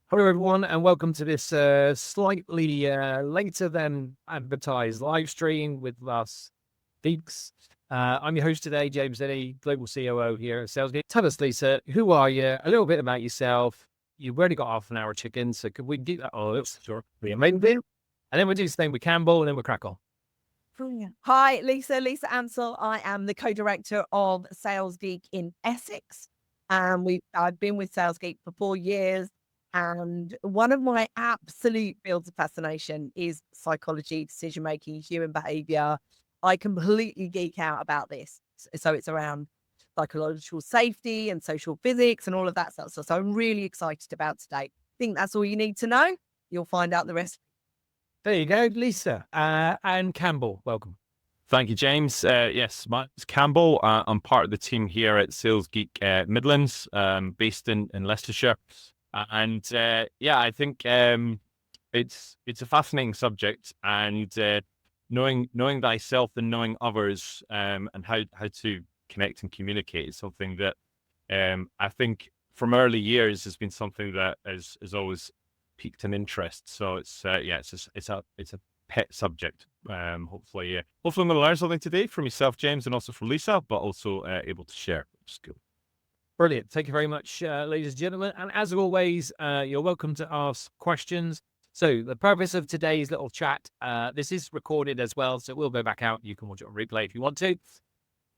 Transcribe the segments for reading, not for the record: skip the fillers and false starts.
Hello, everyone, and welcome to this slightly later than advertised live stream with us geeks. I'm your host today, James Denny, Global COO here at SalesGate. Tell us, Lisa, who are you? A little bit about yourself. You've already got half an hour chicken, so could we do that? Oh, that's sure. Be amazing. And then we'll do the same with Campbell, and then we'll crack on. Brilliant. Hi, Lisa Ansell. I am the co-director of Sales Geek in Essex. I've been with Sales Geek for 4 years. And one of my absolute fields of fascination is psychology, decision making, human behavior. I completely geek out about this. So it's around psychological safety and social physics and all of that stuff. So I'm really excited about today. Think that's all you need to know. You'll find out the rest. There you go, Lisa. And Campbell, welcome. Thank you, James. Yes, it's Campbell. I'm part of the team here at Sales Geek Midlands, based in Leicestershire. I think it's a fascinating subject, and knowing thyself and knowing others, and how to connect and communicate is something that I think from early years has been something that has always piqued an interest. So it's a pet subject. Hopefully I'm going to learn something today from yourself, James, and also from Lisa, but also able to share. Cool. Brilliant. Thank you very much, ladies and gentlemen. And as always, you're welcome to ask questions. So the purpose of today's little chat, this is recorded as well, so it will go back out. You can watch it on replay if you want to.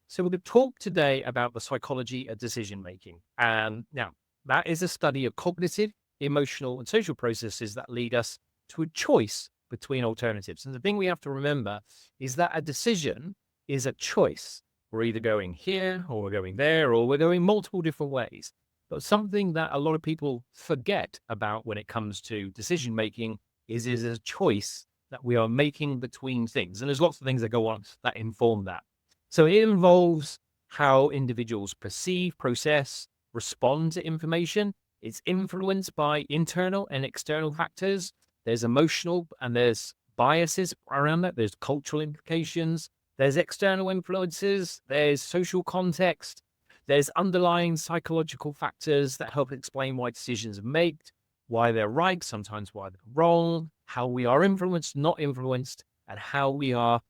So we're going to talk today about the psychology of decision-making. And now, that is a study of cognitive, emotional, and social processes that lead us to a choice between alternatives. And the thing we have to remember is that a decision is a choice. We're either going here or we're going there, or we're going multiple different ways. But something that a lot of people forget about when it comes to decision making is a choice that we are making between things. And there's lots of things that go on that inform that. So it involves how individuals perceive, process, respond to information. It's influenced by internal and external factors. There's emotional and there's biases around that. There's cultural implications. There's external influences. There's social context. There's underlying psychological factors that help explain why decisions are made, why they're right, sometimes why they're wrong, how we are influenced, not influenced, and how we are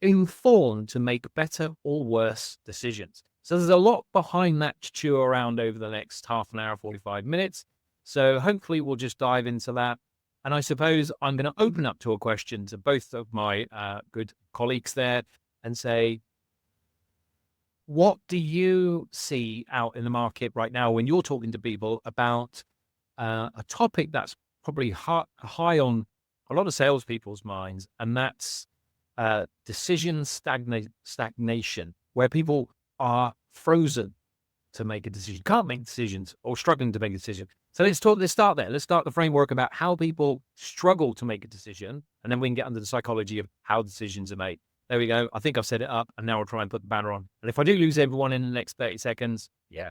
informed to make better or worse decisions. So there's a lot behind that to chew around over the next half an hour, 45 minutes. So hopefully we'll just dive into that. And I suppose I'm going to open up to a question to both of my good colleagues there and say, what do you see out in the market right now when you're talking to people about a topic that's probably high on a lot of salespeople's minds, and that's decision stagnation, where people are frozen to make a decision, can't make decisions, or struggling to make a decision. So let's start there. Let's start the framework about how people struggle to make a decision, and then we can get under the psychology of how decisions are made. There we go. I think I've set it up, and now I'll try and put the banner on. And if I do lose everyone in the next 30 seconds, yeah.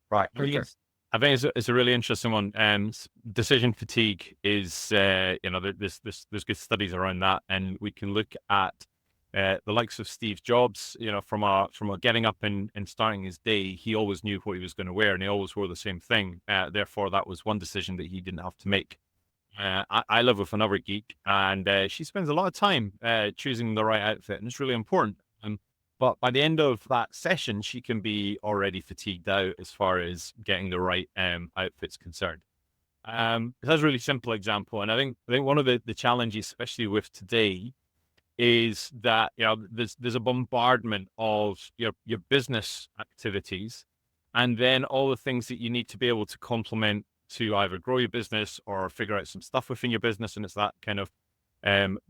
Right. I think it's a really interesting one. Decision fatigue is, there's good studies around that, and we can look at the likes of Steve Jobs. From a getting up and starting his day, he always knew what he was going to wear, and he always wore the same thing. Therefore, that was one decision that he didn't have to make. I live with another geek, and she spends a lot of time choosing the right outfit, and it's really important. But by the end of that session, she can be already fatigued out as far as getting the right outfits concerned. That's a really simple example, and I think one of the challenges, especially with today, is that there's a bombardment of your business activities, and then all the things that you need to be able to complement to either grow your business or figure out some stuff within your business, and it's that kind of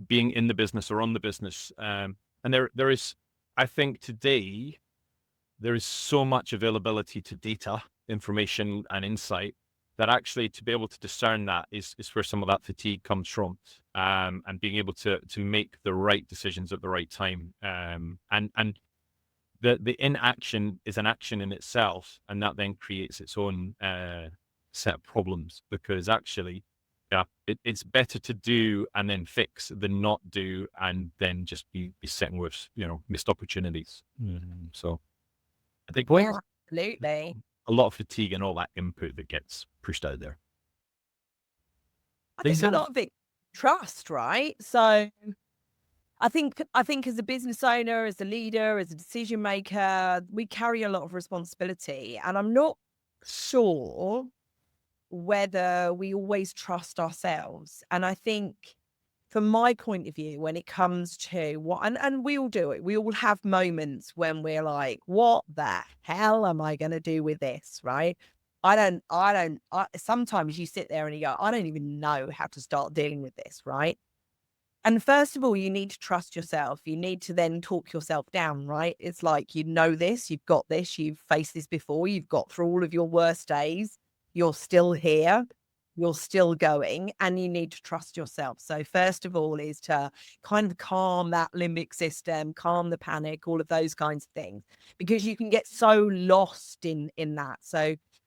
being in the business or on the business. And there is, I think today, there is so much availability to data, information, and insight that actually to be able to discern that is where some of that fatigue comes from, and being able to make the right decisions at the right time. And the inaction is an action in itself, and that then creates its own set of problems, because actually, it's better to do and then fix than not do and then just be sitting with missed opportunities. So I think Absolutely. A lot of fatigue and all that input that gets pushed out there. I think a Lisa? lot of it trust, right? So I think as a business owner, as a leader, as a decision maker, we carry a lot of responsibility. And I'm not sure whether we always trust ourselves. And I think from my point of view, when it comes to what and we all do it, we all have moments when we're like, what the hell am I gonna do with this? Right. Sometimes you sit there and you go, I don't even know how to start dealing with this, right? And first of all, you need to trust yourself. You need to then talk yourself down, right? It's like, you know this, you've got this, you've faced this before, you've got through all of your worst days, you're still here, you're still going, and you need to trust yourself. So, first of all, is to kind of calm that limbic system, calm the panic, all of those kinds of things, because you can get so lost in that. So,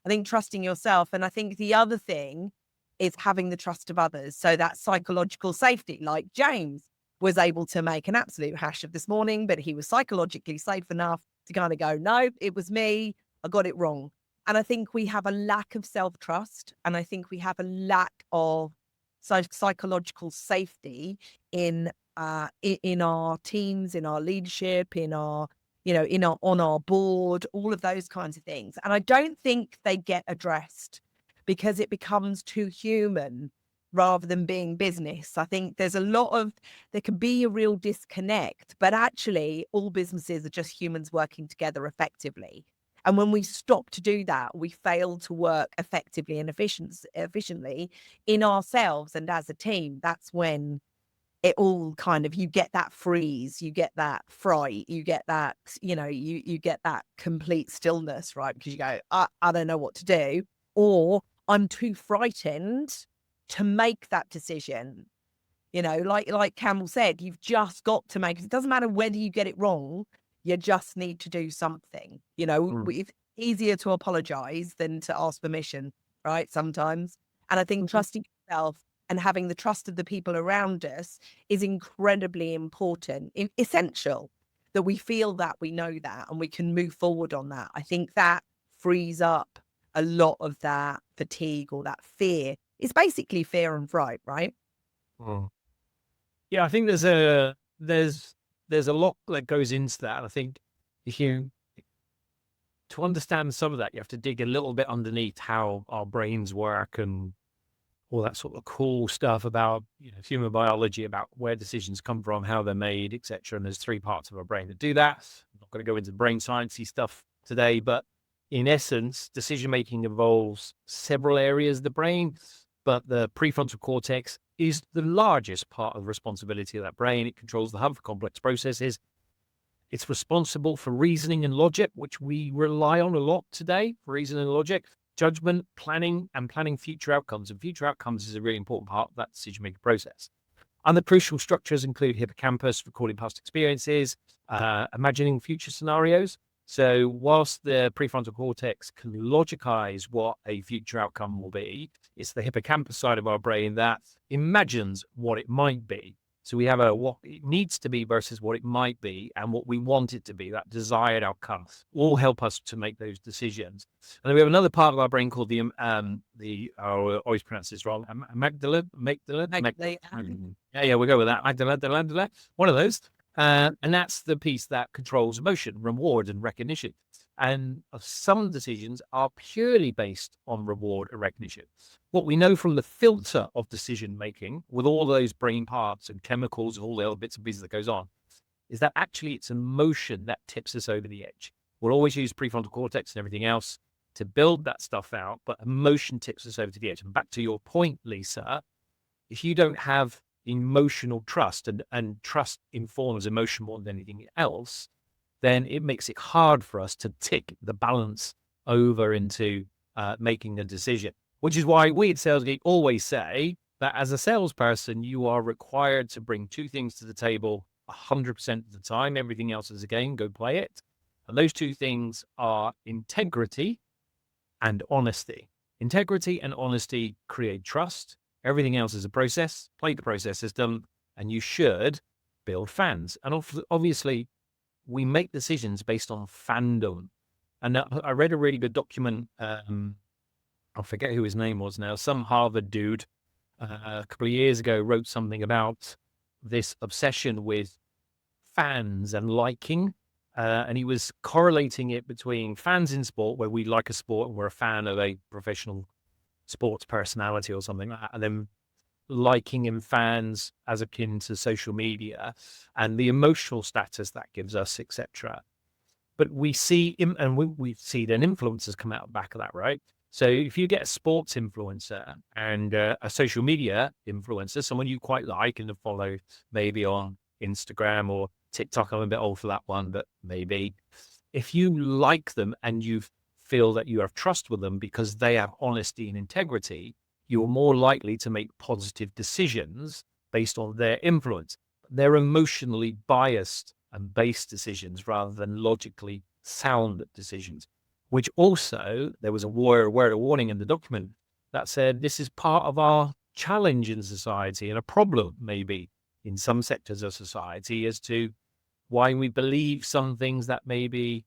I think trusting yourself. And I think the other thing is having the trust of others. So that psychological safety, like James was able to make an absolute hash of this morning, but he was psychologically safe enough to kind of go, no, it was me. I got it wrong. And I think we have a lack of self-trust. And I think we have a lack of psychological safety in our teams, in our leadership, in our, on our board, all of those kinds of things. And I don't think they get addressed because it becomes too human rather than being business. I think there can be a real disconnect, but actually all businesses are just humans working together effectively. And when we stop to do that, we fail to work effectively and efficiently in ourselves and as a team. That's when it all kind of, you get that freeze, you get that fright, you get that, you get that complete stillness, right? Because you go, I don't know what to do, or I'm too frightened to make that decision. Like Campbell said, you've just got to make it. It doesn't matter whether you get it wrong. You just need to do something. It's easier to apologize than to ask permission, right? Sometimes. And I think trusting yourself and having the trust of the people around us is incredibly important, essential, that we feel that, we know that, and we can move forward on that. I think that frees up a lot of that fatigue or that fear. It's basically fear and fright, right? Yeah, I think there's a lot that goes into that. I think to understand some of that, you have to dig a little bit underneath how our brains work and all that sort of cool stuff about human biology, about where decisions come from, how they're made, etc. And there's 3 parts of our brain that do that. I'm not going to go into brain sciencey stuff today, but in essence, decision making involves several areas of the brain, but the prefrontal cortex is the largest part of the responsibility of that brain. It controls the hub for complex processes. It's responsible for reasoning and logic, which we rely on a lot today, for reasoning and logic, judgment, planning, and planning future outcomes. And future outcomes is a really important part of that decision-making process. And the crucial structures include hippocampus, recording past experiences, imagining future scenarios. So whilst the prefrontal cortex can logicize what a future outcome will be, it's the hippocampus side of our brain that imagines what it might be. So we have what it needs to be versus what it might be, and what we want it to be, that desired outcome, all help us to make those decisions. And then we have another part of our brain called I always pronounce this wrong, amygdala. Yeah, we'll go with that. Amygdala, one of those. And that's the piece that controls emotion, reward, and recognition. And some decisions are purely based on reward and recognition. What we know from the filter of decision making, with all those brain parts and chemicals and all the other bits and pieces that goes on, is that actually it's emotion that tips us over the edge. We'll always use prefrontal cortex and everything else to build that stuff out, but emotion tips us over to the edge. And back to your point, Lisa, if you don't have emotional trust, and trust informs emotion more than anything else, then it makes it hard for us to tick the balance over into making a decision, which is why we at Sales Geek always say that as a salesperson, you are required to bring 2 things to the table 100% of the time. Everything else is a game, go play it. And those 2 things are integrity and honesty. Integrity and honesty create trust. Everything else is a process. Play the process system, and you should build fans. And obviously, we make decisions based on fandom. And I read a really good document. I forget who his name was now. Some Harvard dude a couple of years ago wrote something about this obsession with fans and liking. And he was correlating it between fans in sport, where we like a sport and we're a fan of a professional sports personality or something like that, and then liking in fans as akin to social media and the emotional status that gives us, etc. But we see, and we see then influencers come out back of that, right? So if you get a sports influencer and a social media influencer, someone you quite like and follow maybe on Instagram or TikTok, I'm a bit old for that one, but maybe if you like them and you feel that you have trust with them because they have honesty and integrity, you're more likely to make positive decisions based on their influence. They're emotionally biased and based decisions rather than logically sound decisions, which also there was a word of warning in the document that said this is part of our challenge in society and a problem maybe in some sectors of society as to why we believe some things that maybe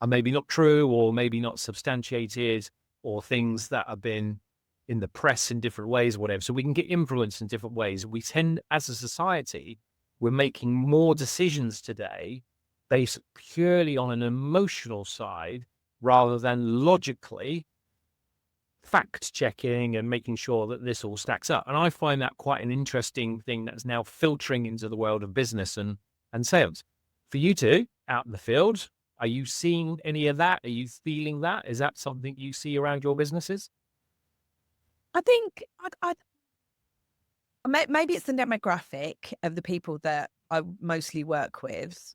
are maybe not true or maybe not substantiated, or things that have been in the press in different ways or whatever. So we can get influenced in different ways. We tend, as a society, we're making more decisions today based purely on an emotional side rather than logically fact checking and making sure that this all stacks up. And I find that quite an interesting thing that's now filtering into the world of business and sales. For you two out in the field, are you seeing any of that? Are you feeling that? Is that something you see around your businesses? I think maybe it's the demographic of the people that I mostly work with.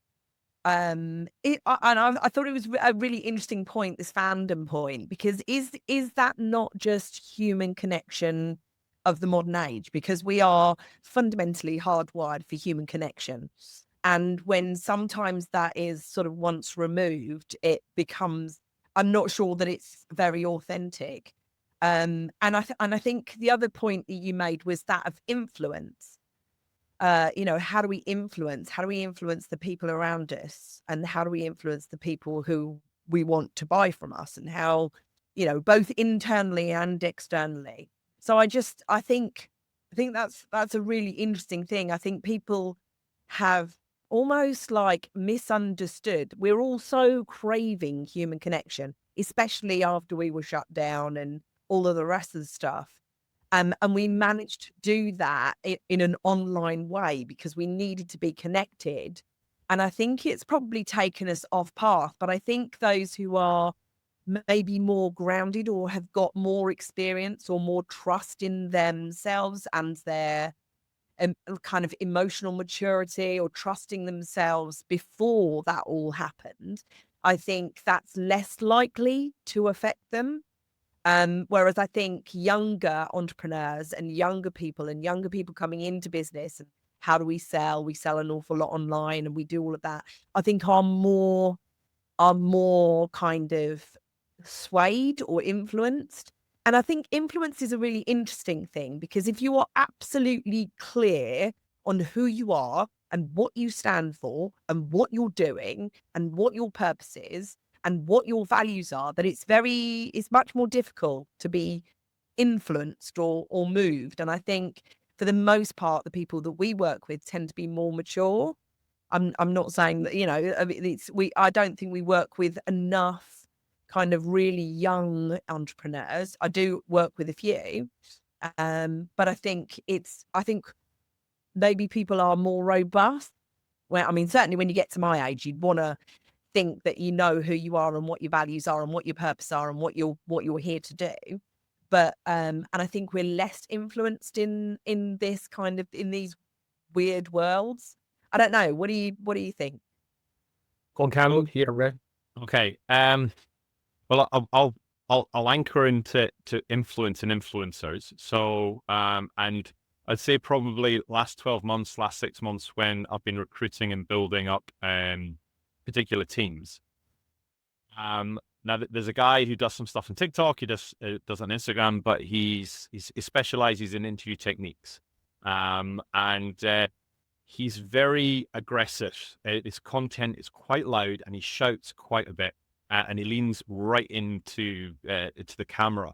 And I thought it was a really interesting point, this fandom point, because is that not just human connection of the modern age? Because we are fundamentally hardwired for human connection. And when sometimes that is sort of once removed, it becomes, I'm not sure that it's very authentic. And I think the other point that you made was that of influence. How do we influence? How do we influence the people around us? And how do we influence the people who we want to buy from us? And how, both internally and externally. So I think that's a really interesting thing. I think people have almost like misunderstood. We're all so craving human connection, especially after we were shut down and all of the rest of the stuff. And we managed to do that in an online way because we needed to be connected. And I think it's probably taken us off path. But I think those who are maybe more grounded or have got more experience or more trust in themselves and their kind of emotional maturity or trusting themselves before that all happened, I think that's less likely to affect them. Whereas I think younger entrepreneurs and younger people coming into business and how do we sell? We sell an awful lot online and we do all of that. I think are more kind of swayed or influenced. And I think influence is a really interesting thing because if you are absolutely clear on who you are and what you stand for and what you're doing and what your purpose is and what your values are, that it's much more difficult to be influenced or moved. And I think for the most part, the people that we work with tend to be more mature. I'm not saying that, I don't think we work with enough kind of really young entrepreneurs. I do work with a few, but I think maybe people are more robust. Well, I mean, certainly when you get to my age, you'd want to think that you know who you are and what your values are and what your purpose are and what you're here to do. But and I think we're less influenced in this kind of in these weird worlds. I don't know. What do you think? Go on, Callum, here, Red. Okay. Well, I'll anchor into influence and influencers. So, and I'd say probably last 12 months, last 6 months, when I've been recruiting and building up particular teams. Now there's a guy who does some stuff on TikTok. He does on Instagram, but he specializes in interview techniques, and he's very aggressive. His content is quite loud, and he shouts quite a bit. and he leans right into the camera.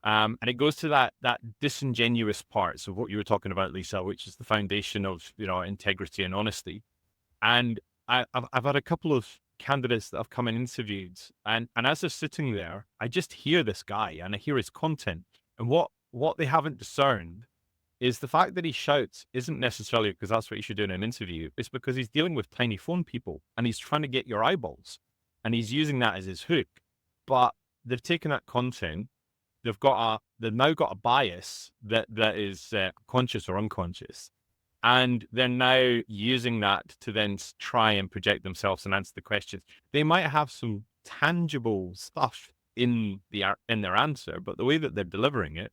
And it goes to that disingenuous parts of what you were talking about, Lisa, which is the foundation of integrity and honesty. And I've had a couple of candidates that have come and interviewed, and as they're sitting there, I just hear this guy and I hear his content, and what they haven't discerned is the fact that he shouts isn't necessarily because that's what you should do in an interview. It's because he's dealing with tiny phone people and he's trying to get your eyeballs, and he's using that as his hook. But they've taken that content, they've now got a bias that is conscious or unconscious, and they're now using that to then try and project themselves and answer the questions. They might have some tangible stuff in their answer, but the way that they're delivering it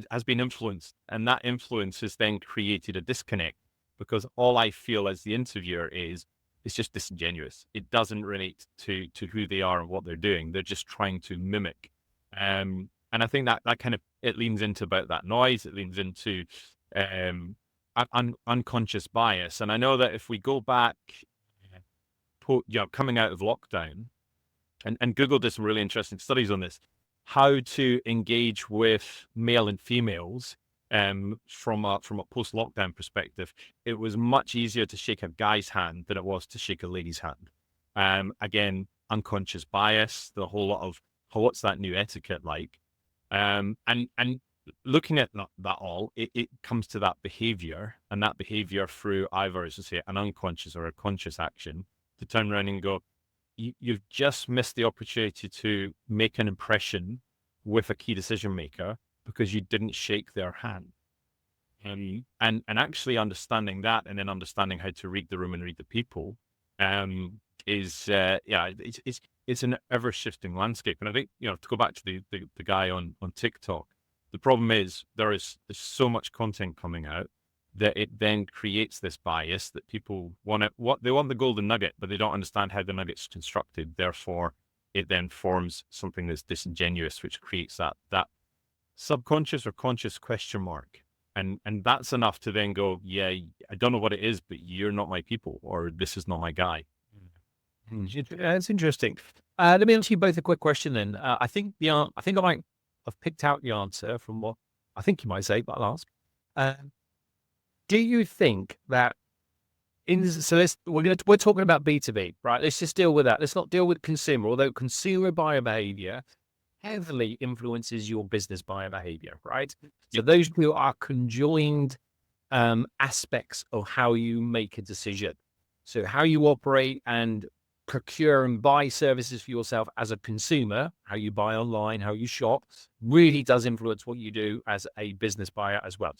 has been influenced, and that influence has then created a disconnect, because all I feel as the interviewer is it's just disingenuous. It doesn't relate to who they are and what they're doing. They're just trying to mimic. And I think that kind of, it leans into about that noise. It leans into unconscious bias. And I know that if we go back, coming out of lockdown, and Google did some really interesting studies on this, how to engage with male and females from a post-lockdown perspective. It was much easier to shake a guy's hand than it was to shake a lady's hand. Again, unconscious bias, the whole lot of what's that new etiquette like, and looking at that all, it comes to that behavior, and that behavior through either, as I say, an unconscious or a conscious action, to turn around and go, you've just missed the opportunity to make an impression with a key decision maker because you didn't shake their hand. And actually understanding that, and then understanding how to read the room and read the people, it's an ever shifting landscape. And I think, to go back to the guy on TikTok, the problem is there's so much content coming out that it then creates this bias that people they want the golden nugget, but they don't understand how the nugget's constructed. Therefore, it then forms something that's disingenuous, which creates that subconscious or conscious question mark. And that's enough to then go, yeah, I don't know what it is, but you're not my people, or this is not my guy. That's interesting. Let me ask you both a quick question then. I think I might have picked out the answer from what I think you might say, but I'll ask. Do you think that we're talking about B2B, right? Let's just deal with that. Let's not deal with consumer, although consumer buyer behavior heavily influences your business buyer behavior, right? So those two are conjoined aspects of how you make a decision. So how you operate and procure and buy services for yourself as a consumer, how you buy online, how you shop, really does influence what you do as a business buyer as well.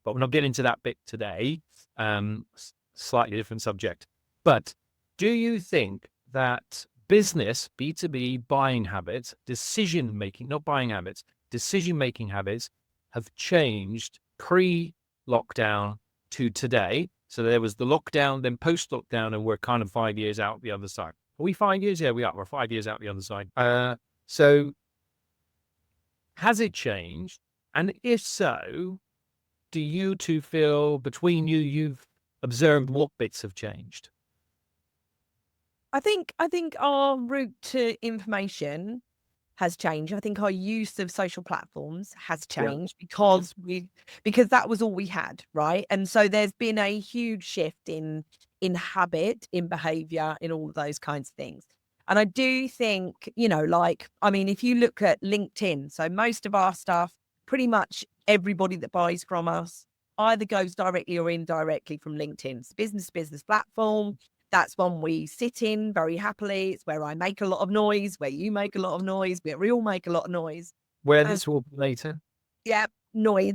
But we're not getting into that bit today. Slightly different subject. But do you think that business, B2B buying habits, decision-making habits have changed pre-lockdown to today? So there was the lockdown, then post-lockdown, and we're kind of 5 years out the other side. Are we 5 years? Yeah, we are. We're 5 years out the other side. So has it changed? And if so, do you two feel between you've observed what bits have changed? I think our route to information has changed. I think our use of social platforms has changed because that was all we had, right? And so there's been a huge shift in habit, in behavior, in all of those kinds of things. And I do think, if you look at LinkedIn, so most of our stuff, pretty much everybody that buys from us either goes directly or indirectly from LinkedIn. It's business platform. That's one we sit in very happily. It's where I make a lot of noise, where you make a lot of noise, where we all make a lot of noise. Where this will be later. Yeah, noise.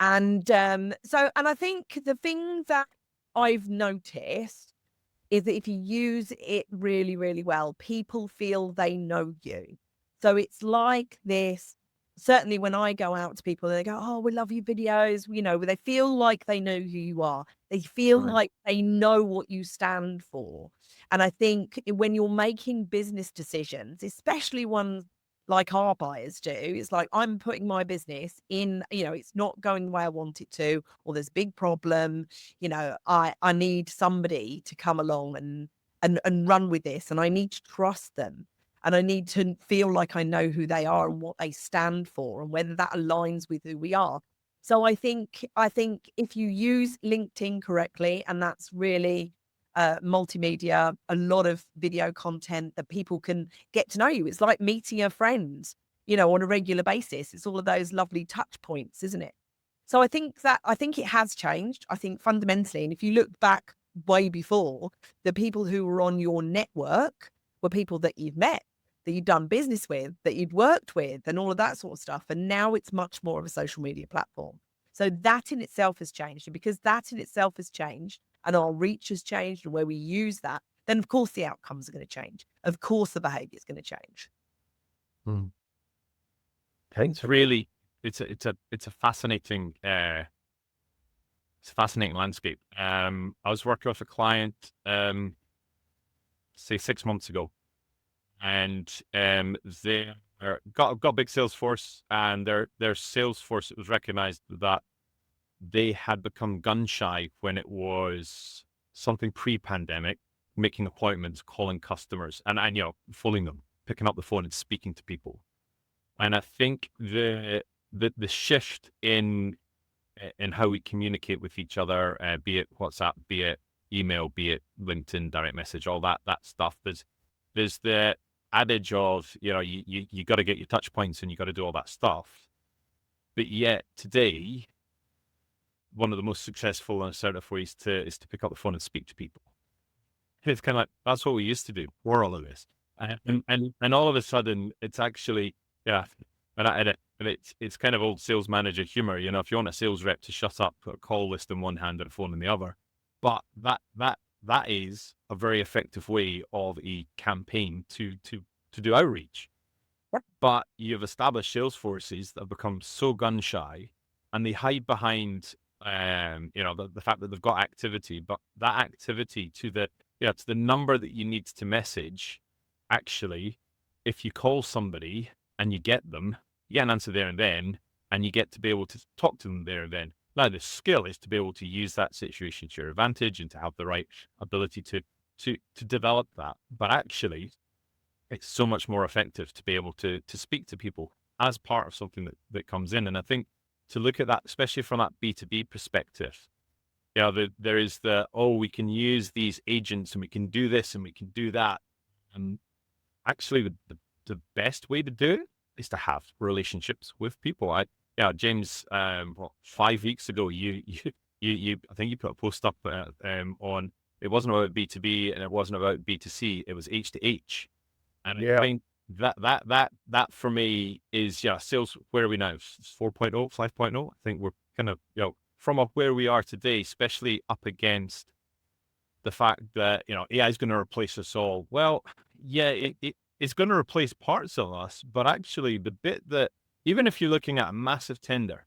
And and I think the thing that I've noticed is that if you use it really, really well, people feel they know you. So it's like this. Certainly when I go out to people, they go, oh, we love your videos. They feel like they know who you are. They feel like they know what you stand for. And I think when you're making business decisions, especially ones like our buyers do, it's like, I'm putting my business in, it's not going the way I want it to, or there's a big problem. I need somebody to come along and run with this, and I need to trust them. and I need to feel like I know who they are and what they stand for and whether that aligns with who we are. So I think if you use LinkedIn correctly, and that's really multimedia, a lot of video content that people can get to know you. It's like meeting a friend, on a regular basis. It's all of those lovely touch points, isn't it? So I think it has changed. I think fundamentally, and if you look back way before, the people who were on your network were people that you've met, that you've done business with, that you'd worked with, and all of that sort of stuff. And now it's much more of a social media platform. So that in itself has changed. And because that in itself has changed and our reach has changed and where we use that, then of course the outcomes are going to change. Of course the behavior is going to change. Okay. It's really, it's a fascinating, landscape. I was working with a client, say 6 months ago, and they got a big sales force, and their sales force, it was recognized that they had become gun shy when it was something pre-pandemic, making appointments, calling customers, and phoning them, picking up the phone and speaking to people. And I think the shift in how we communicate with each other, be it WhatsApp, be it email, be it LinkedIn, direct message, all that stuff. There's the adage of, you got to get your touch points and you got to do all that stuff. But yet today, one of the most successful and assertive ways is to pick up the phone and speak to people. It's kind of like, that's what we used to do. We're all of this. And all of a sudden it's actually, and it's kind of old sales manager humor. If you want a sales rep to shut up, put a call list in one hand and a phone in the other. But that is a very effective way of a campaign to do outreach. But you've established sales forces that have become so gun shy, and they hide behind the fact that they've got activity, but that activity to the number that you need to message, actually, if you call somebody and you get them, you get an answer there and then, and you get to be able to talk to them there and then. Now, the skill is to be able to use that situation to your advantage and to have the right ability to develop that. But actually, it's so much more effective to be able to speak to people as part of something that comes in. And I think to look at that, especially from that B2B perspective, there is we can use these agents and we can do this and we can do that. And actually, the best way to do it is to have relationships with people. James, 5 weeks ago, you I think you put a post up on, it wasn't about B2B and it wasn't about B2C, it was H to H. And I think that for me is, sales, where are we now? 4.0, 5.0? I think we're kind of, from where we are today, especially up against the fact that, AI is going to replace us all. Well, yeah, it's going to replace parts of us, but actually the bit that, even if you're looking at a massive tender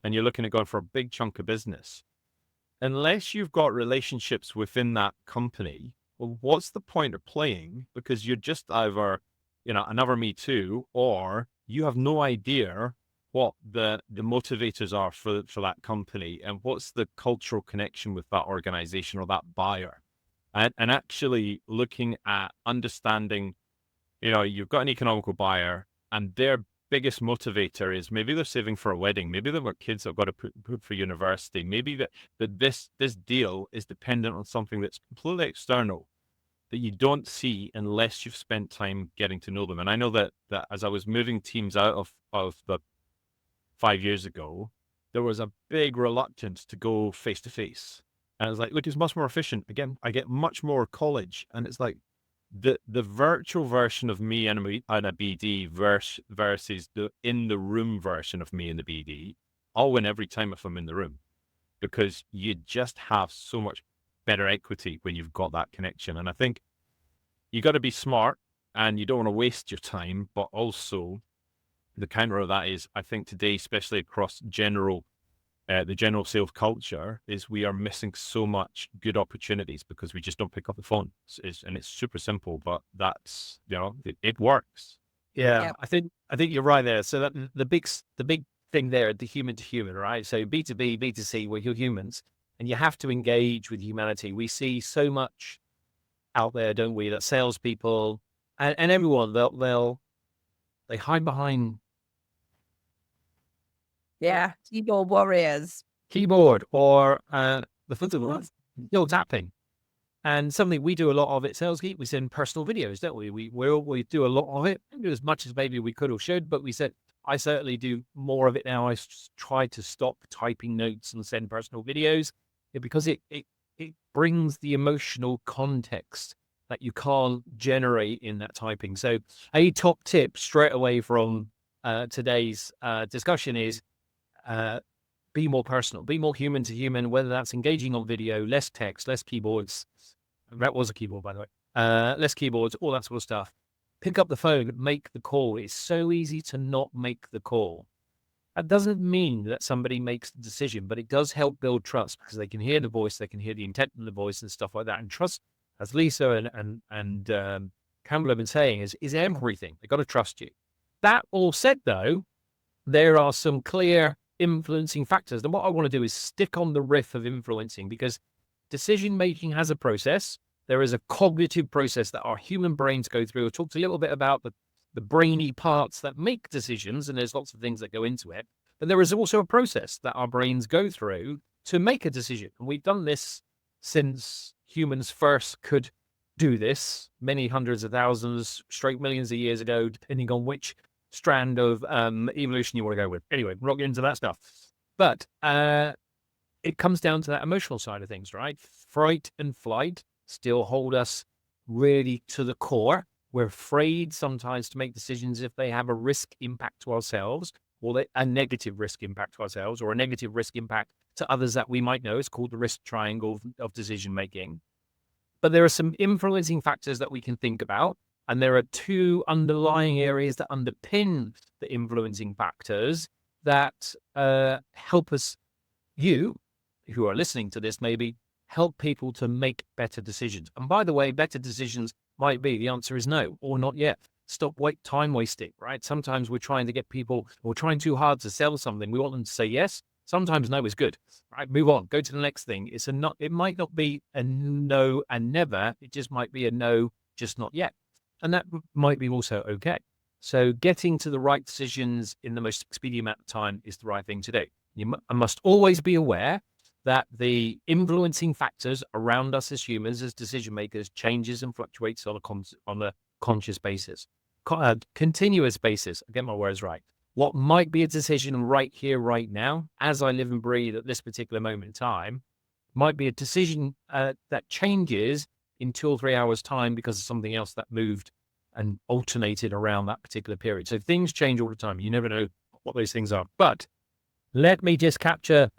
and you're looking at going for a big chunk of business, unless you've got relationships within that company, well, what's the point of playing? Because you're just either, another Me Too, or you have no idea what the motivators are for that company and what's the cultural connection with that organization or that buyer. And actually looking at understanding, you've got an economical buyer and their biggest motivator is maybe they're saving for a wedding, maybe they've got kids that have got to put for university, maybe that this deal is dependent on something that's completely external that you don't see unless you've spent time getting to know them. And I know that as I was moving teams out of the 5 years ago, there was a big reluctance to go face to face. And I was like, look, it's much more efficient. Again, I get much more college. And it's like the virtual version of me and a BD versus the in the room version of me and the BD. I'll win every time if I'm in the room, because you just have so much better equity when you've got that connection. And I think you got to be smart and you don't want to waste your time, but also the counter of that is, I think today, especially across the general sales culture, is we are missing so much good opportunities because we just don't pick up the phone. And it's super simple, but that's, it works. Yeah, Yep. I think you're right there. So that the big thing there, the human to human, right? So B2B, B2C, where you're humans and you have to engage with humanity. We see so much out there, don't we, that salespeople and everyone, they hide behind Yeah. Keyboard warriors. keyboard or the foot of the still tapping. And something we do a lot of at Sales Geek, we send personal videos, don't we? We do a lot of it. We do as much as maybe we could or should, but we said I certainly do more of it now. I try to stop typing notes and send personal videos because it brings the emotional context that you can't generate in that typing. So a top tip straight away from today's discussion is be more personal, be more human to human, whether that's engaging on video, less text, less keyboards. That was a keyboard, by the way. Less keyboards, all that sort of stuff. Pick up the phone, make the call. It's so easy to not make the call. That doesn't mean that somebody makes the decision, but it does help build trust because they can hear the voice, they can hear the intent in the voice and stuff like that. And trust, as Lisa and Campbell have been saying, is everything. They've got to trust you. That all said, though, there are some clear influencing factors. And what I want to do is stick on the riff of influencing because decision making has a process. There is a cognitive process that our human brains go through. I talked a little bit about the brainy parts that make decisions, and there's lots of things that go into it. But there is also a process that our brains go through to make a decision. And we've done this since humans first could do this many hundreds of thousands, straight millions of years ago, depending on which strand of evolution you want to go with. Anyway, we're not getting into that stuff. But it comes down to that emotional side of things, right? Fright and flight still hold us really to the core. We're afraid sometimes to make decisions if they have a risk impact to ourselves or a negative risk impact to ourselves or a negative risk impact to others that we might know. It's called the risk triangle of decision making. But there are some influencing factors that we can think about. And there are two underlying areas that underpin the influencing factors that help us, you who are listening to this, maybe help people to make better decisions. And by the way, better decisions might be the answer is no, or not yet. Stop time wasting, right? Sometimes we're trying to get people, we're trying too hard to sell something. We want them to say yes. Sometimes no is good, right? Move on, go to the next thing. It might not be a no and never. It just might be a no, just not yet. And that might be also okay. So getting to the right decisions in the most expedient amount of time is the right thing to do. You must always be aware that the influencing factors around us as humans, as decision makers, changes and fluctuates on a conscious basis, continuous basis. I get my words right. What might be a decision right here, right now, as I live and breathe at this particular moment in time, might be a decision that changes in 2 or 3 hours' time because of something else that moved and alternated around that particular period. So things change all the time. You never know what those things are. But let me just capture.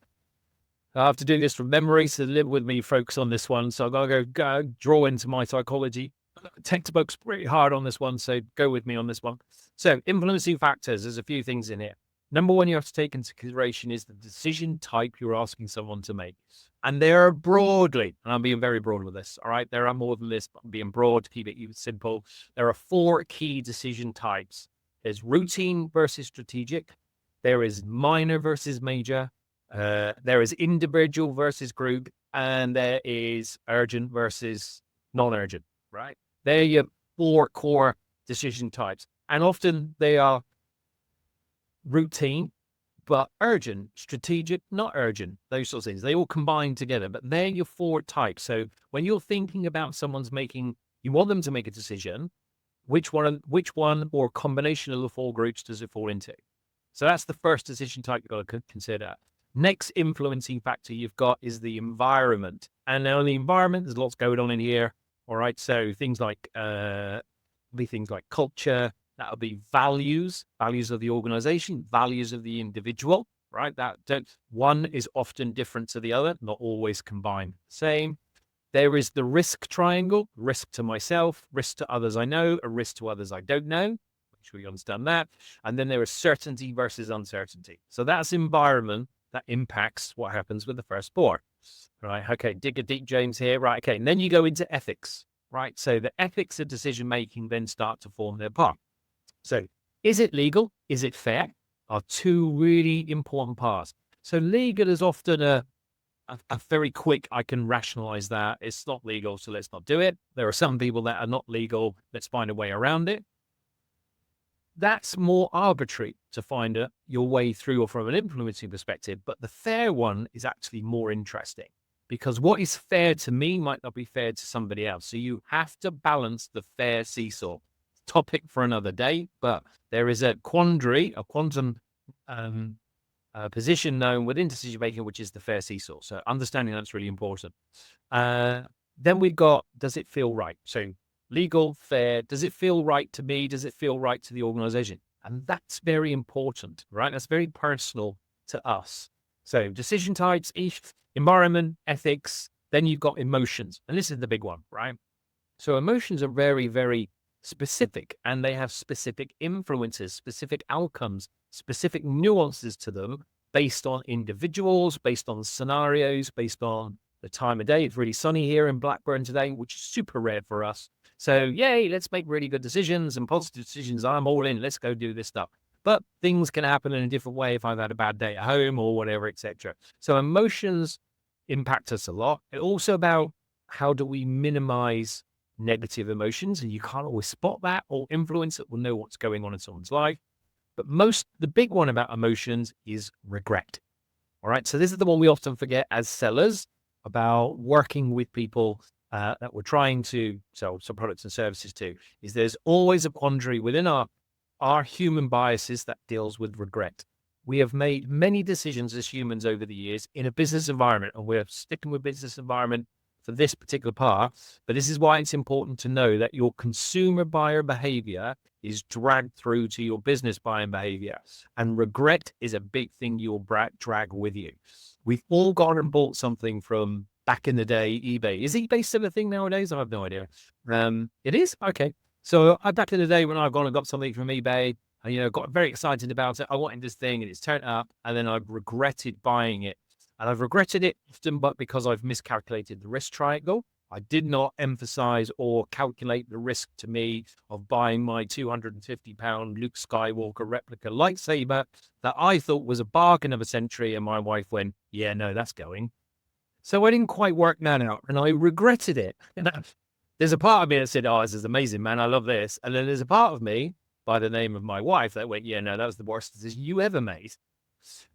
I have to do this from memory, so live with me, folks, on this one. So I've got to go draw into my psychology. Textbook's pretty hard on this one, so go with me on this one. So influencing factors, there's a few things in here. Number one you have to take into consideration is the decision type you're asking someone to make. And there are broadly, and I'm being very broad with this, all right? There are more than this, but I'm being broad to keep it even simple. There are 4 key decision types. There's routine versus strategic. There is minor versus major. There is individual versus group. And there is urgent versus non-urgent, right? They're your 4 core decision types. And often they are routine, but urgent, strategic, not urgent, those sorts of things. They all combine together, but they're your 4 types. So when you're thinking about you want them to make a decision, which one or combination of the 4 groups does it fall into? So that's the first decision type you've got to consider. Next influencing factor you've got is the environment. And now in the environment, there's lots going on in here. All right. So things like, culture, that'll be values of the organization, values of the individual, right? One is often different to the other, not always combined. Same. There is the risk triangle, risk to myself, risk to others I know, a risk to others I don't know. Make sure you understand that. And then there is certainty versus uncertainty. So that's environment that impacts what happens with the first 4. Right. Okay. Dig a deep, James here. Right. Okay. And then you go into ethics, right? So the ethics of decision making then start to form their part. So is it legal? Is it fair? Are 2 really important parts. So legal is often a very quick, I can rationalize that. It's not legal, so let's not do it. There are some people that are not legal. Let's find a way around it. That's more arbitrary to find your way through or from an influencing perspective. But the fair one is actually more interesting because what is fair to me might not be fair to somebody else. So you have to balance the fair seesaw. Topic for another day, but there is a quandary, a quantum position known within decision making, which is the fair seesaw. So understanding that's really important. Then we've got, does it feel right? So legal, fair, does it feel right to me? Does it feel right to the organization? And that's very important, right? That's very personal to us. So decision types, environment, ethics, then you've got emotions. And this is the big one, right? So emotions are very, very specific and they have specific influences, specific outcomes, specific nuances to them based on individuals, based on scenarios, based on the time of day. It's really sunny here in Blackburn today, which is super rare for us. So yay, let's make really good decisions and positive decisions. I'm all in. Let's go do this stuff. But things can happen in a different way if I've had a bad day at home or whatever, etc. So emotions impact us a lot. It's also about how do we minimize negative emotions, and you can't always spot that or influence it or know what's going on in someone's life. But the big one about emotions is regret. All right. So this is the one we often forget as sellers about working with people that we're trying to sell some products and services to, is there's always a quandary within our human biases that deals with regret. We have made many decisions as humans over the years in a business environment, and we're sticking with business environment for this particular part. But this is why it's important to know that your consumer buyer behavior is dragged through to your business buying behavior. And regret is a big thing you'll drag with you. We've all gone and bought something from back in the day, eBay. Is eBay still a thing nowadays? I have no idea. It is? Okay. So back in the day when I've gone and got something from eBay, and, got very excited about it. I wanted this thing and it's turned up, and then I've regretted buying it. And I've regretted it often, but because I've miscalculated the risk triangle. I did not emphasize or calculate the risk to me of buying my £250 Luke Skywalker replica lightsaber that I thought was a bargain of a century. And my wife went, yeah, no, that's going. So I didn't quite work that out, and I regretted it. There's a part of me that said, oh, this is amazing, man. I love this. And then there's a part of me by the name of my wife that went, yeah, no, that was the worst decision you ever made.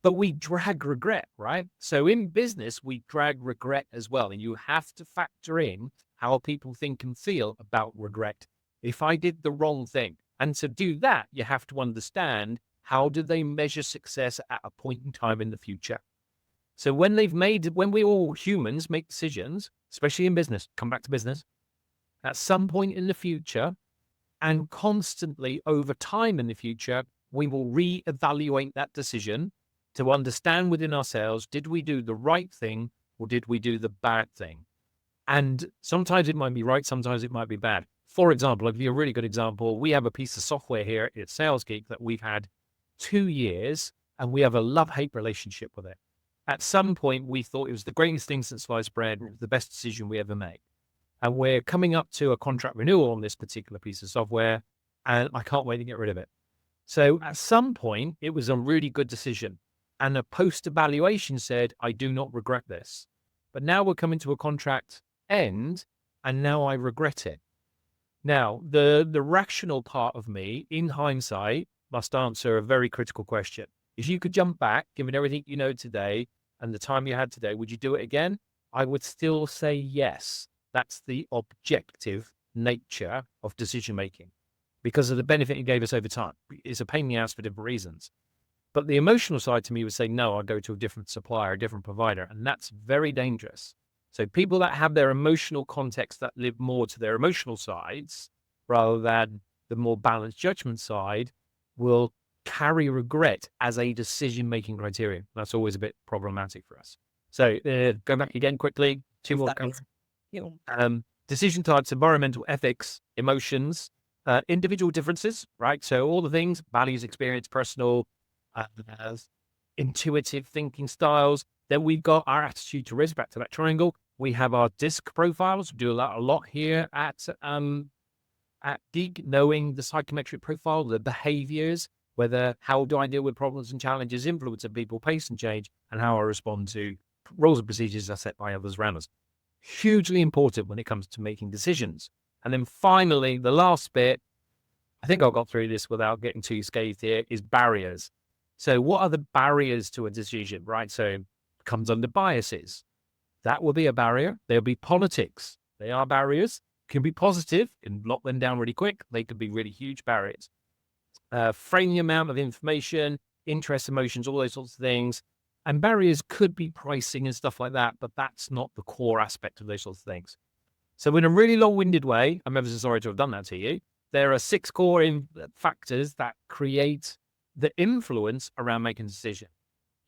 But we drag regret, right? So in business, we drag regret as well. And you have to factor in how people think and feel about regret. If I did the wrong thing, and to do that, you have to understand how do they measure success at a point in time in the future. So when we all humans make decisions, especially in business, come back to business, at some point in the future and constantly over time in the future, we will reevaluate that decision to understand within ourselves, did we do the right thing or did we do the bad thing? And sometimes it might be right, sometimes it might be bad. For example, I'll give you a really good example. We have a piece of software here at SalesGeek that we've had 2 years, and we have a love-hate relationship with it. At some point, we thought it was the greatest thing since sliced bread, the best decision we ever made. And we're coming up to a contract renewal on this particular piece of software, and I can't wait to get rid of it. So at some point, it was a really good decision. And a post-evaluation said, I do not regret this. But now we're coming to a contract end, and now I regret it. Now, the rational part of me, in hindsight, must answer a very critical question. If you could jump back, given everything you know today and the time you had today, would you do it again? I would still say yes. That's the objective nature of decision-making because of the benefit it gave us over time. It's a pain in the ass for different reasons. But the emotional side to me would say, no, I'll go to a different supplier, a different provider. And that's very dangerous. So people that have their emotional context that live more to their emotional sides rather than the more balanced judgment side will carry regret as a decision-making criteria. That's always a bit problematic for us. So go back again quickly. 2 more. Decision types, environmental, ethics, emotions, individual differences, right? So all the things, values, experience, personal, intuitive thinking styles. Then we've got our attitude to risk, back to that triangle. We have our DISC profiles. We do a lot here at Geek, knowing the psychometric profile, the behaviors, how do I deal with problems and challenges, influence of people, pace and change, and how I respond to rules and procedures are set by others around us. Hugely important when it comes to making decisions. And then finally, the last bit, I think I got through this without getting too scathed here, is barriers. So what are the barriers to a decision, right? So it comes under biases. That will be a barrier. There'll be politics. They are barriers. Can be positive, can lock them down really quick. They could be really huge barriers. Frame the amount of information, interest, emotions, all those sorts of things. And barriers could be pricing and stuff like that, but that's not the core aspect of those sorts of things. So in a really long-winded way, I'm ever so sorry to have done that to you. There are 6 core factors that create the influence around making a decision.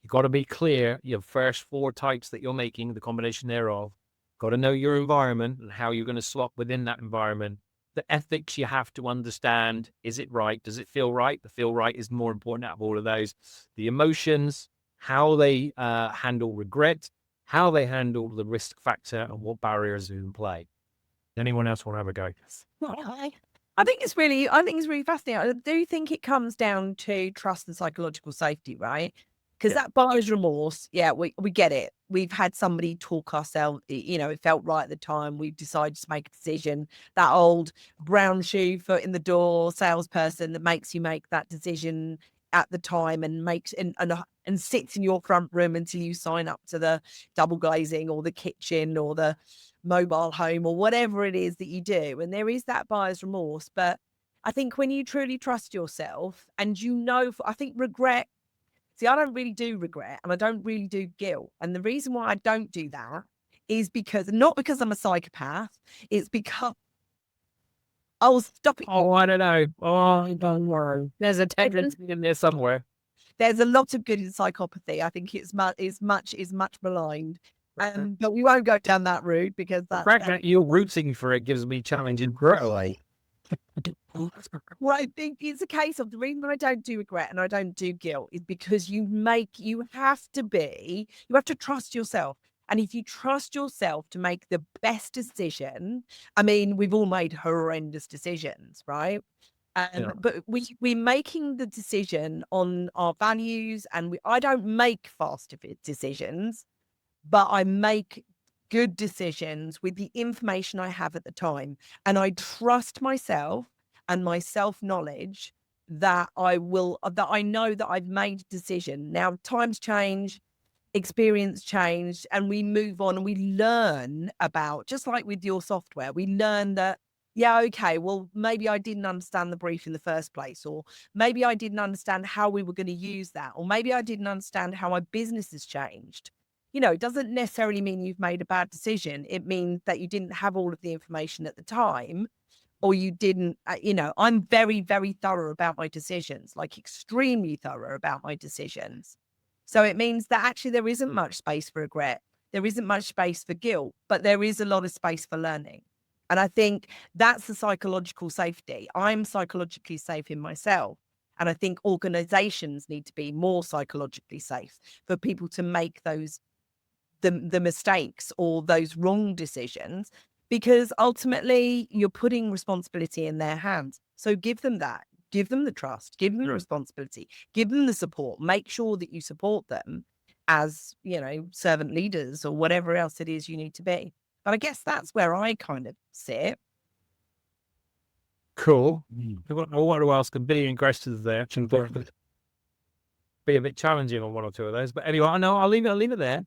You've got to be clear, your first 4 types that you're making, the combination thereof. Got to know your environment and how you're going to slot within that environment. The ethics you have to understand. Is it right? Does it feel right? The feel right is more important out of all of those. The emotions, how they handle regret, how they handle the risk factor, and what barriers are in play. Anyone else want to have a go? I think it's really fascinating. I do think it comes down to trust and psychological safety, right? Because Yeah. that buyer's remorse, yeah, we get it. We've had somebody talk ourselves, it felt right at the time. We've decided to make a decision. That old brown shoe, foot in the door salesperson that makes you make that decision at the time and makes and sits in your front room until you sign up to the double glazing or the kitchen or the mobile home or whatever it is that you do. And there is that buyer's remorse. But I think when you truly trust yourself and I think regret. See, I don't really do regret and I don't really do guilt. And the reason why I don't do that is not because I'm a psychopath. It's because stop it. Oh, I don't know. Oh, don't worry. There's a tendency in there somewhere. There's a lot of good in psychopathy. I think it's much maligned. But we won't go down that route because The fact that you're rooting for it gives me challenging greatly. Well, I think it's a case of the reason I don't do regret and I don't do guilt is because you have to trust yourself. And if you trust yourself to make the best decision, I mean, we've all made horrendous decisions, right? Yeah. But we're making the decision on our values and I don't make fast decisions, but I make good decisions with the information I have at the time. And I trust myself and my self-knowledge that I know that I've made a decision. Now, times change, experience changed, and we move on and we learn about, just like with your software, we learn that, yeah, okay, well, maybe I didn't understand the brief in the first place, or maybe I didn't understand how we were going to use that, or maybe I didn't understand how my business has changed. It doesn't necessarily mean you've made a bad decision. It means that you didn't have all of the information at the time, or you didn't, I'm very, very thorough about my decisions, like extremely thorough about my decisions. So it means that actually there isn't much space for regret. There isn't much space for guilt, but there is a lot of space for learning. And I think that's the psychological safety. I'm psychologically safe in myself. And I think organizations need to be more psychologically safe for people to make the mistakes or those wrong decisions, because ultimately you're putting responsibility in their hands. So give them that, give them the trust, give them the responsibility, give them the support, make sure that you support them as, servant leaders or whatever else it is you need to be. But I guess that's where I kind of sit. Cool. I want to ask a billion questions there. Be a bit challenging on one or two of those. But anyway, no, I'll leave it there.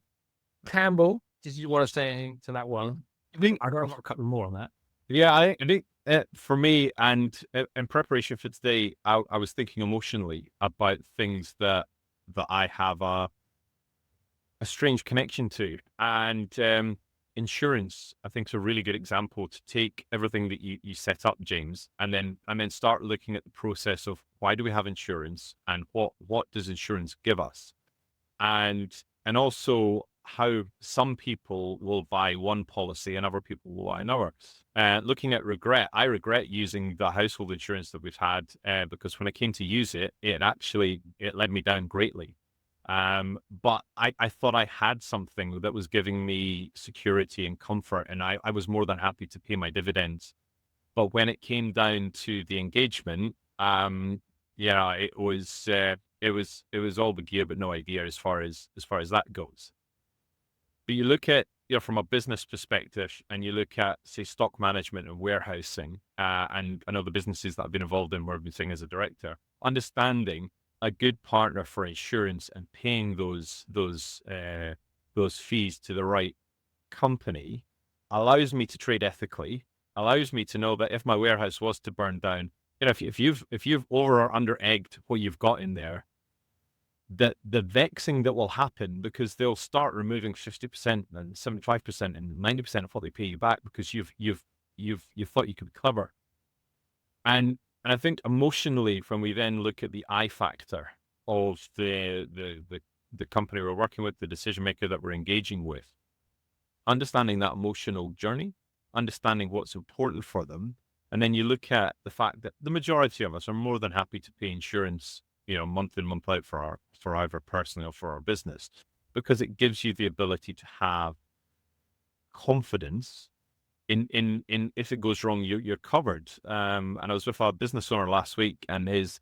Campbell, did you want to say anything to that one? I think I've got a couple more on that. Yeah, I think for me, and in preparation for today, I was thinking emotionally about things that I have a strange connection to, and insurance, I think, is a really good example to take everything that you set up, James, and then start looking at the process of why do we have insurance and what does insurance give us, and also how some people will buy one policy and other people will buy another. Looking at regret, I regret using the household insurance that we've had because when I came to use it, it let me down greatly. But I thought I had something that was giving me security and comfort, and I was more than happy to pay my dividends. But when it came down to the engagement, it was all the gear but no idea as far as that goes. But you look at, from a business perspective, and you look at, say, stock management and warehousing, and I know the businesses that I've been involved in where I've been sitting as a director, understanding a good partner for insurance and paying those fees to the right company allows me to trade ethically, allows me to know that if my warehouse was to burn down, if you've over or under egged what you've got in there, that the vexing that will happen, because they'll start removing 50% and 75% and 90% of what they pay you back because you've thought you could be clever. And I think emotionally, when we then look at the I factor of the company we're working with, the decision maker that we're engaging with, understanding that emotional journey, understanding what's important for them, and then you look at the fact that the majority of us are more than happy to pay insurance, month in, month out for either personally or for our business, because it gives you the ability to have confidence in if it goes wrong, you're covered. And I was with a business owner last week, and his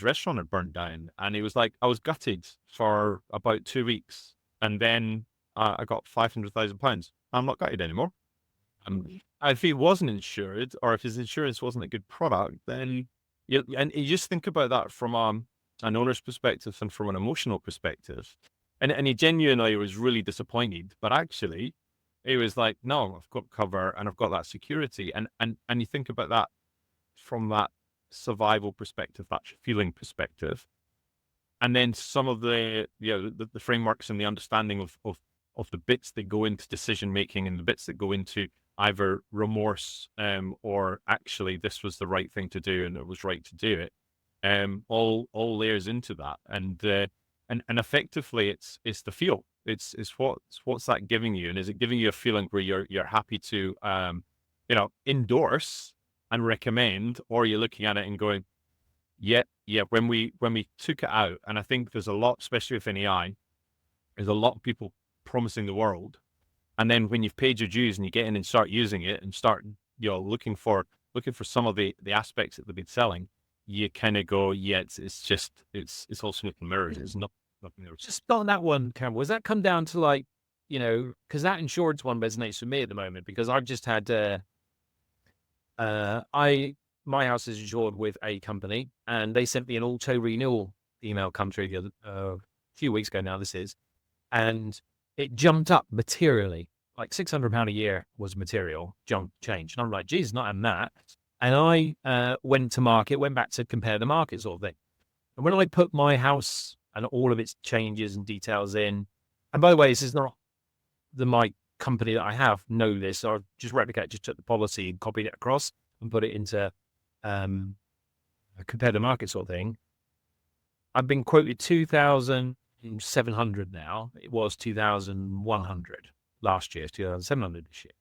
restaurant had burnt down, and he was like, I was gutted for about 2 weeks, and then I got £500,000. I'm not gutted anymore. If he wasn't insured, or if his insurance wasn't a good product, then you just think about that from an owner's perspective and from an emotional perspective. And he genuinely was really disappointed, but actually he was like, no, I've got cover and I've got that security. And you think about that from that survival perspective, that feeling perspective. And then some of the frameworks and the understanding of the bits that go into decision making and the bits that go into either remorse or actually this was the right thing to do and it was right to do it, all layers into that. And effectively it's the feel. It's what's that giving you, and is it giving you a feeling where you're happy to endorse and recommend, or you're looking at it and going, yeah. When we took it out, and I think there's a lot, especially with AI, there's a lot of people promising the world. And then when you've paid your dues and you get in and start using it and start, looking for some of the aspects that they've been selling, you kind of go, yeah, it's all smoke and mirrors. It's nothing there. Just on that one, Campbell, does that come down to because that insurance one resonates with me at the moment, because I've just had, my house is insured with a company, and they sent me an auto renewal email come through a few weeks ago now, this is, and it jumped up materially, like £600 a year was material change. And I'm like, geez, not having that. And I went back to compare the market sort of thing. And when I put my house and all of its changes and details in, and by the way, this is not my company that I have know this, so I just took the policy and copied it across and put it into compare the market sort of thing. I've been quoted 2,700 now. It was 2,100 last year, 2,700 this year.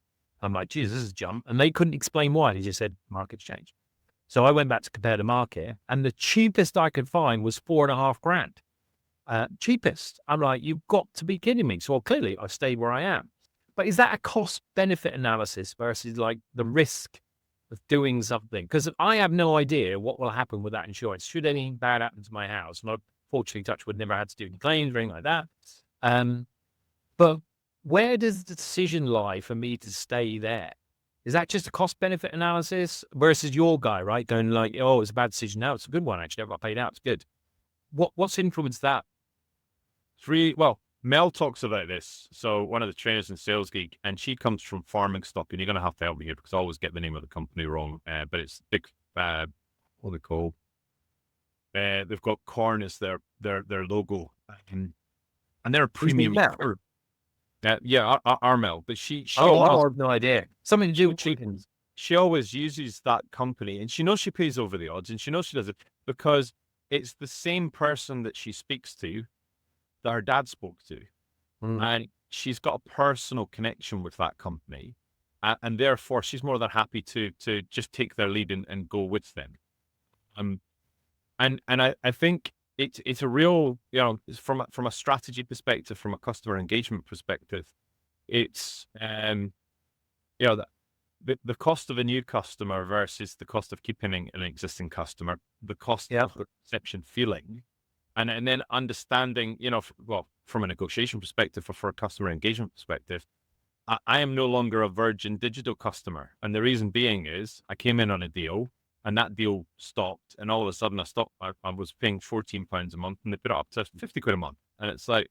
I'm like, geez, this is a jump. And they couldn't explain why. They just said market's changed. So I went back to compare the market, and the cheapest I could find was $4,500. Cheapest. I'm like, you've got to be kidding me. So clearly I stayed where I am. But is that a cost benefit analysis versus like the risk of doing something? Because I have no idea what will happen with that insurance. Should anything bad happen to my house, and I've fortunately, Touchwood, never had to do any claims or anything like that. But where does the decision lie for me to stay there? Is that just a cost benefit analysis versus your guy, right? Going like, oh, it's a bad decision. Now it's a good one. Actually, I got paid out. It's good. What's influenced that? Well, Mel talks about this. So one of the trainers in Sales Geek, and she comes from Farming Stock, and you're going to have to help me here because I always get the name of the company wrong. But it's big, what are they called? They've got corn as their logo, and they're a premium. Yeah, Armel. But she I have no idea. Something to do with chickens. She always uses that company, and she knows she pays over the odds, and she knows she does it because it's the same person that she speaks to that her dad spoke to, and she's got a personal connection with that company, and therefore she's more than happy to just take their lead and go with them. And I think it's a real, from a strategy perspective, from a customer engagement perspective, it's the cost of a new customer versus the cost of keeping an existing customer, the cost of the perception feeling, and then understanding, from a negotiation perspective or for a customer engagement perspective, I am no longer a Virgin Digital customer. And the reason being is I came in on a deal and that deal stopped. And all of a sudden I was paying £14 a month and they put it up to 50 quid a month. And it's like,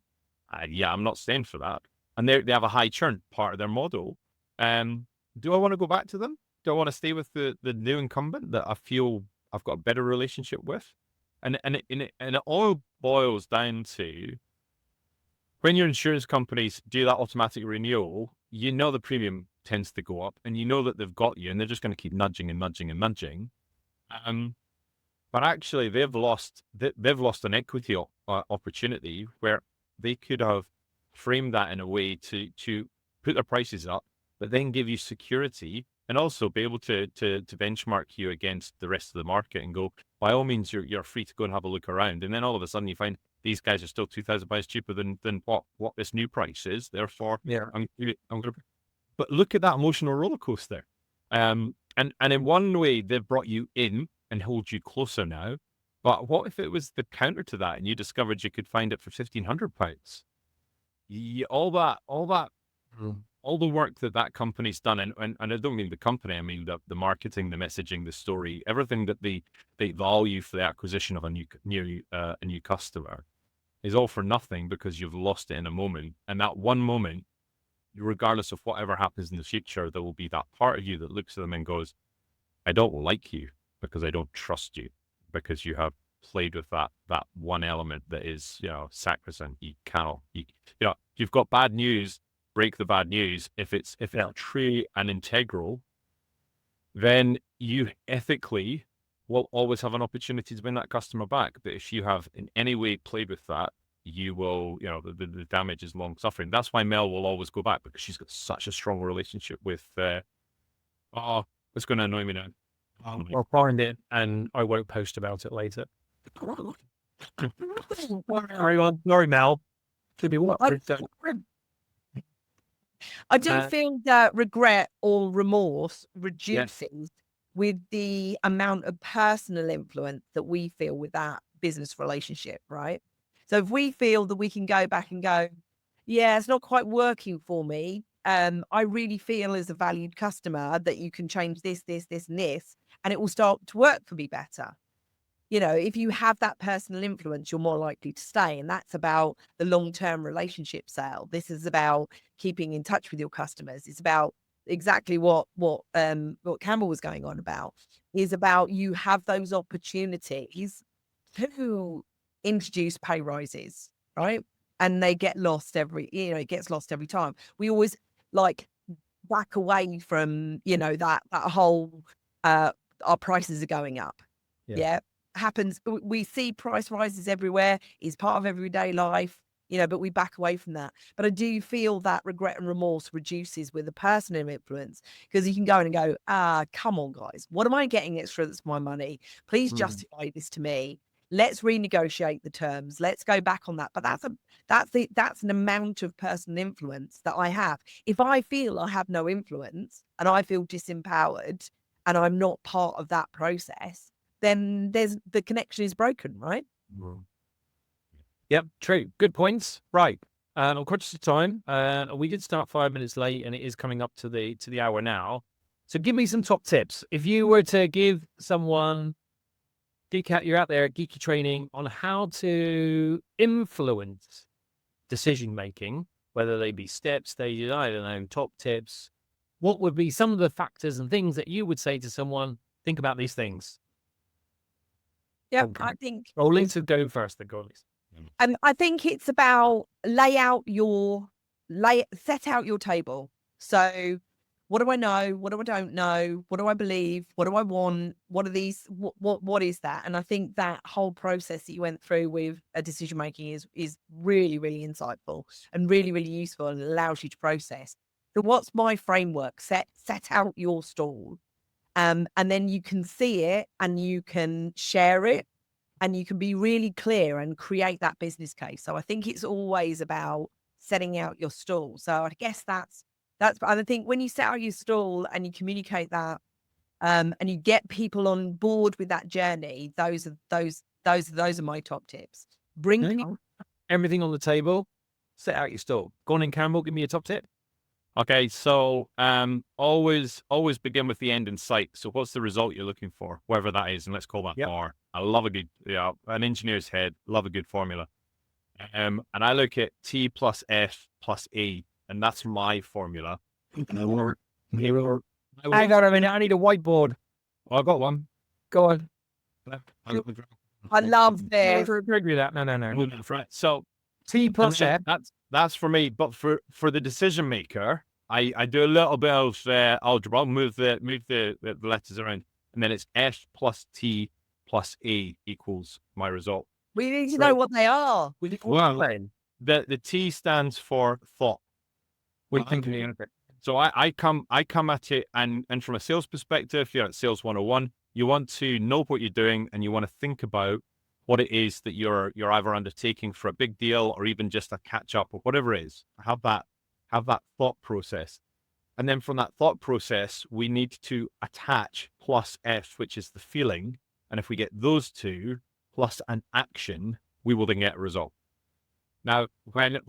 yeah, I'm not staying for that. And they have a high churn part of their model. Do I want to go back to them? Do I want to stay with the new incumbent that I feel I've got a better relationship with? And it all boils down to when your insurance companies do that automatic renewal, you know the premium tends to go up, and you know that they've got you, and they're just going to keep nudging and nudging and nudging. But actually, they've lost an equity opportunity where they could have framed that in a way to put their prices up, but then give you security and also be able to benchmark you against the rest of the market and go, by all means, you're free to go and have a look around. And then all of a sudden you find these guys are still £2,000 cheaper than what this new price is. Therefore, Yeah. I'm gonna. But look at that emotional roller coaster. And in one way they've brought you in and hold you closer now. But what if it was the counter to that and you discovered you could find it for £1,500? All the work that company's done, and I don't mean the company, I mean the marketing, the messaging, the story, everything that they value for the acquisition of a new customer is all for nothing because you've lost it in a moment. And that one moment, regardless of whatever happens in the future, there will be that part of you that looks at them and goes, I don't like you because I don't trust you, because you have played with that one element that is, sacrosanct. You cannot, you've got bad news, break the bad news. If it's true and integral, then you ethically will always have an opportunity to win that customer back. But if you have in any way played with that, you will, the damage is long suffering. That's why Mel will always go back, because she's got such a strong relationship with, it's going to annoy me now. I'll find it and I won't post about it later. Sorry, Mel. Could be what? I don't feel that regret or remorse reduces with the amount of personal influence that we feel with that business relationship, right? So if we feel that we can go back and go, yeah, it's not quite working for me. I really feel as a valued customer that you can change this, this, this, and this, and it will start to work for me better. If you have that personal influence, you're more likely to stay. And that's about the long-term relationship sale. This is about keeping in touch with your customers. It's about exactly what Campbell was going on about, is about you have those opportunities to introduce pay rises, right? And they get lost it gets lost every time. We always back away from, that whole, our prices are going up. Yeah. Happens. We see price rises everywhere, is part of everyday life, but we back away from that. But I do feel that regret and remorse reduces with the personal influence, because you can go in and go, come on, guys, what am I getting extra that's my money? Please justify this to me. Let's renegotiate the terms. Let's go back on that. But that's an amount of personal influence that I have. If I feel I have no influence and I feel disempowered and I'm not part of that process, then the connection is broken, right? Yep, true. Good points. Right. I'm conscious of time. We did start 5 minutes late, and it is coming up to the hour now. So give me some top tips. If you were to give someone, you're out there at Geeky Training, on how to influence decision making, whether they be steps, stages, I don't know, top tips, what would be some of the factors and things that you would say to someone? Think about these things. Yeah, Okay. I think. Lisa, go first. Then go, Lisa. I think it's about set out your table. So what do I know? What do I don't know? What do I believe? What do I want? What are these? What is that? And I think that whole process that you went through with a decision making is really, really insightful and really, really useful, and allows you to process. So what's my framework? Set out your stall. And then you can see it and you can share it and you can be really clear and create that business case. So I think it's always about setting out your stall. So I guess that's, I think when you set out your stall and you communicate that, and you get people on board with that journey, those are my top tips. Bring people. Everything on the table. set out your stall. Go on in, Campbell, give me a top tip. Okay, so always begin with the end in sight. So what's the result you're looking for, whatever that is, and let's call that Yep. R. I love a good, an engineer's head, love a good formula. And I look at T plus F plus A, and that's my formula. Hang on a minute, I need a whiteboard. Well, I've got one. Go on. I love this. Agree with that. No. Right. So T plus F. that's for me, but for the decision maker, I do a little bit of algebra. I'll move the letters around, and then it's F plus T plus A equals my result. We need to know what they are. Well, the T stands for thought. So I come at it, and from a sales perspective, you're at Sales 101. You want to know what you're doing, and you want to think about what it is that you're either undertaking for a big deal or even just a catch up or whatever it is. Have that thought process. And then from that thought process, we need to attach plus F, which is the feeling. And if we get those two plus an action, we will then get a result. Now, when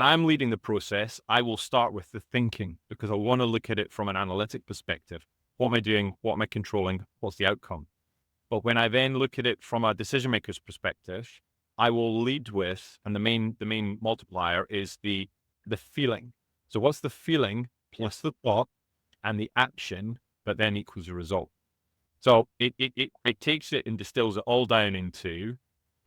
I'm leading the process, I will start with the thinking, because I want to look at it from an analytic perspective. What am I doing? What am I controlling? What's the outcome? But when I then look at it from a decision maker's perspective, I will lead with, and the main multiplier is the feeling. So what's the feeling plus the thought and the action, but then equals a result. So it takes it and distills it all down into,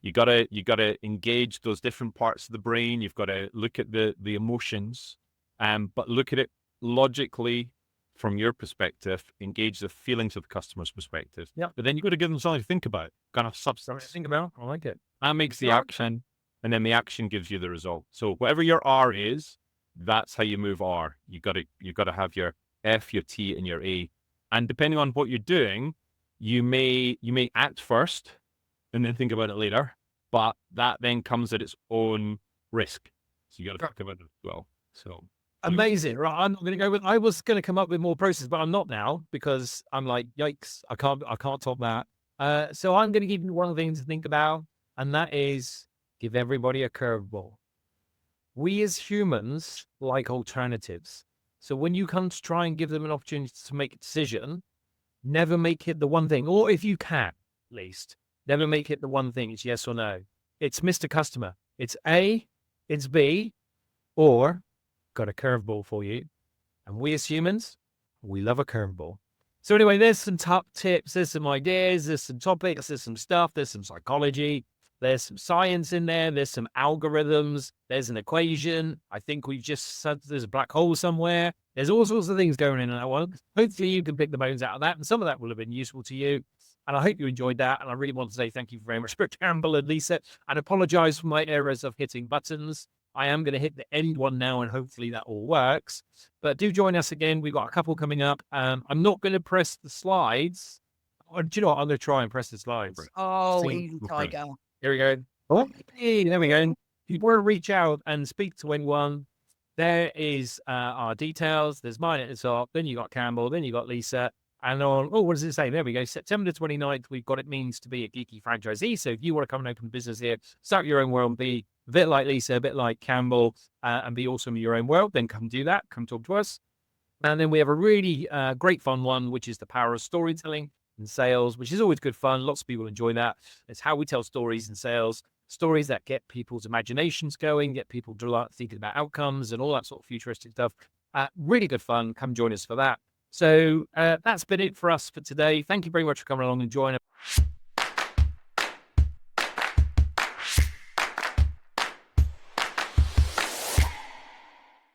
you gotta engage those different parts of the brain. You've got to look at the emotions, but look at it logically from your perspective, engage the feelings of the customer's perspective. Yeah. But then you've got to give them something to think about, kind of substance. Think about. I like it. That makes the action, and then the action gives you the result. So whatever your R is, that's how you move R. You got to have your F, your T, and your A. And depending on what you're doing, you may act first and then think about it later, but that then comes at its own risk. So you got to think about it as well. So amazing. Right. I'm not going to go with, I was going to come up with more process, but I'm not now, because I'm like, yikes, I can't top that. So I'm going to give you one thing to think about, and that is give everybody a curveball. We as humans like alternatives. So when you come to try and give them an opportunity to make a decision, never make it the one thing, or if you can, at least, never make it the one thing. It's yes or no. It's Mr. Customer. It's A, it's B, or got a curveball for you. And we as humans, we love a curveball. So anyway, there's some top tips, there's some ideas, there's some topics, there's some stuff, there's some psychology, there's some science in there, there's some algorithms, there's an equation. I think we've just said there's a black hole somewhere. There's all sorts of things going in that one. Hopefully you can pick the bones out of that, and some of that will have been useful to you. And I hope you enjoyed that. And I really want to say thank you very much for Campbell and Lisa, and apologize for my errors of hitting buttons. I am going to hit the end one now, and hopefully that all works. But do join us again. We've got a couple coming up. I'm not going to press the slides. Or, do you know what? I'm going to try and press the slides. Oh, easy, Tiger. Here we go. Oh, hey, there we go. If you want to reach out and speak to anyone, there is our details. There's mine at the top. Then you got Campbell. Then you got Lisa. And on, what does it say? There we go. September the 29th, we've got It Means to Be a Geeky Franchisee. So if you want to come and open business here, start your own world, be a bit like Lisa, a bit like Campbell, and be awesome in your own world, then come do that. Come talk to us. And then we have a really great fun one, which is the power of storytelling in sales, which is always good fun. Lots of people enjoy that. It's how we tell stories in sales, stories that get people's imaginations going, get people thinking about outcomes and all that sort of futuristic stuff. Really good fun. Come join us for that. So that's been it for us for today. Thank you very much for coming along and joining us.